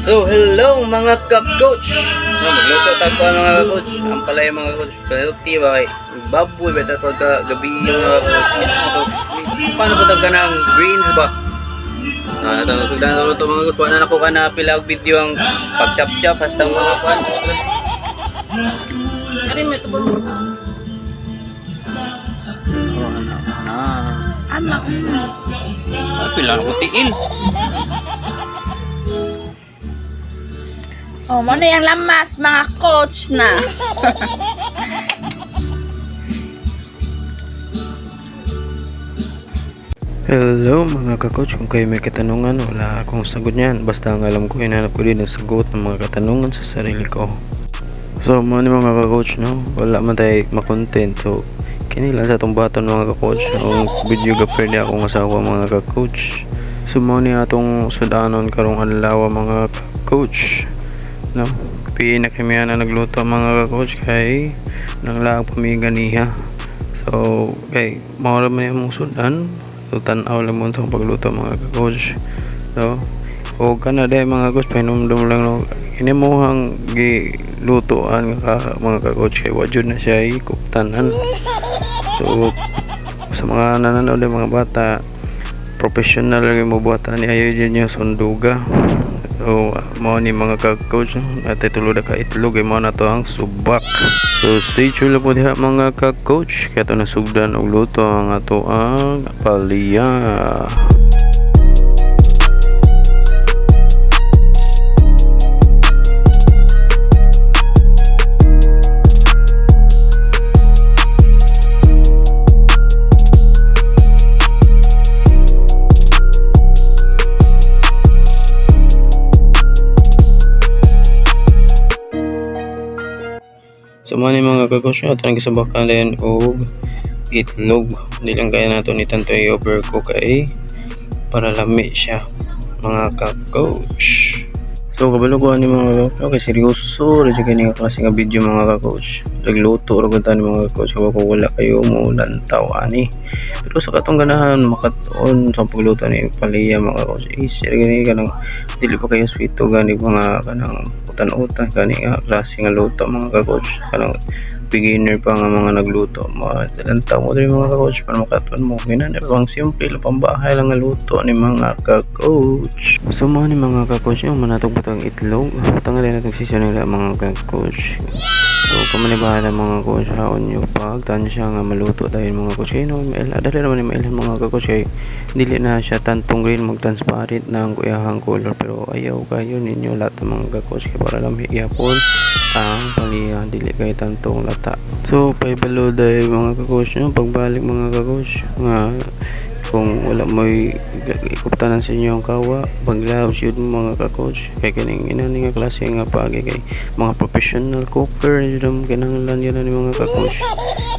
So, hello mga ka-coach. So, magluto tayo mga ka-coach. Ang palay mga ka-coach. Kaluti ba kay baboy better pagka gabi mga ka-coach. Paano po tagka ng greens ba? Natang sugdan na luto mga ka-coach. Wala na ko ka na pilag video ang pag-chop-chop hasta mga kwan. Kari mo ito ba? Oh, anak. Ay, pilang ko tiil. Oh, mana yang lamas mga coach na. Hello mga ka-coach, kung kayo may katanungan, wala akong sagot niyan. Basta ang alam ko, hinanap ko din ang sagot ng mga katanungan sa sarili ko. So mga ka-coach, no? Wala man tayo makontent. So kinila sa itong baton mga ka-coach. Ang video ga pwede akong asawa mga ka-coach. So mga atong sudanon karong adlaw mga ka-coach, no? Pinakimihan na nagluto mga ka-coach kay nang laang pamiganiha. So kay mawala man yung sudan. So tanaw lang mo itong pagluto mga ka-coach. So o ka na dahil mga coach, pahinumdum lang no. Inimuhang gilutoan ka mga ka-coach kay wajud na siya ikuptanan. So sa mga nananood ng mga bata, professional lang yung mabuhatan ni ayaw dyan yung sunduga. So mo ni mga ka-coach at itulod ka itlog ay mo na to ang subak. So stay tuned lang po diha mga ka-coach kaya ito nasugdan og luto ang ato ang palaya. So mga ka-coach, ito ang gisabakan din og itlog. Hindi lang kaya nato ni tanto i-overcook ay para lami siya mga ka-coach. So kabalo ko ani mga ka-coach, okay seryoso ra jud kini nga klase nga video mga ka-coach. Nagluto ra gud tani mga ka-coach kung wala kayo mo lantaw ani. Pero sa katong ganahan makatuon sa pagluto ni palaya mga ka-coach. Easy ra gani kanang dili pa kayo sweeto gani mga kanang utan-utan gani nga klase nga luto mga ka-coach. Kanang beginner pa nga mga nagluto, malantaw mo din mga ka-coach para makatuon mo. Ganun pang simple lang pambahay lang nga luto ni mga ka-coach. So ni mga ka-coach yung manatog butang itlog. Tanggalin natin sisyon nila mga ka-coach. So kamanibahala mga coach, haon nyo pag tansya nga maluto dahil mga coach kayo no, dali naman yung mailan mga ka-coach kay dili na siya tantong green mag-transparent na ang kuyahang color, pero ayaw kayo ninyo lahat ng mga ka-coach kaya para lang hiyapon ang paliya dili kay tantong lata. So paibalo dahil mga ka-coach nyo pagbalik mga ka-coach nga kung wala mo ikuptanan sa inyo ang kawa paglaw shoot mga ka-coach kay kining inani nga klase nga pagi kay mga professional cooker jud kinahanglan yan ni mga ka-coach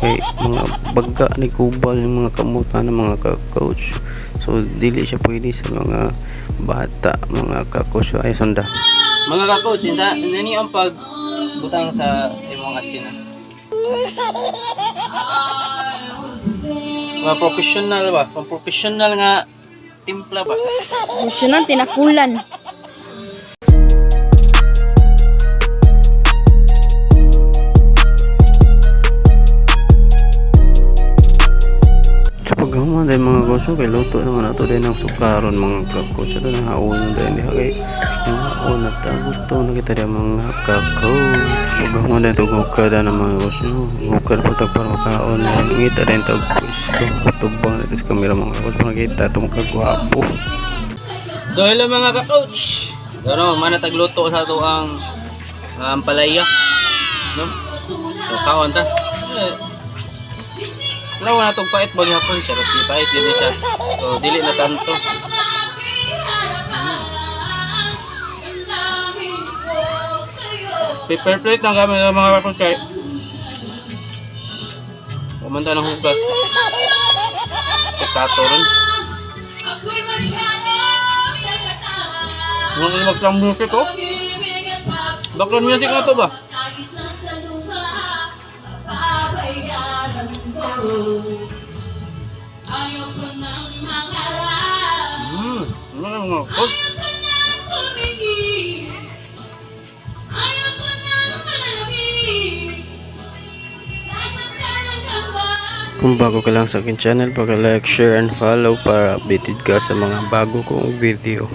kay mga bagga ni kubal yung mga kamutan ng mga ka-coach. So dili siya pwede sa mga bata mga ka-coach. Ay sonda Mga ka-coach, hindi ang pagbutang sa imong asin. Mga professional ba? Pang professional nga timpla ba? Gusto nang tinakulan. sa paggawa dahil mga coach kay luto naman nato din ang sukaron mga ka-coach ito na haon dahil diha kay haon na tagusto na kita din mga ka-coach. Paggawa dahil ito gukada ng mga coach gukada po tag para makaon na ngita din ito gusto tubang dito sa kamera mga coach makita ito makagwapo. So hello mga ka-coach. Ano, mana tagluto sa ato ang palaya. No? So kaon ta. Wala na itong pait maghapon siya. Kasi pait din siya. So dili na tanto. Paper plate lang kami ng mga ka-coach kay kumanta ng hugas. Pikato rin. Nung mag-clang music oh. Background music na ito ba? Ano mga coach? Kung bago ka lang sa akin channel, pag-like, share, and follow para updated ka sa mga bago kong video.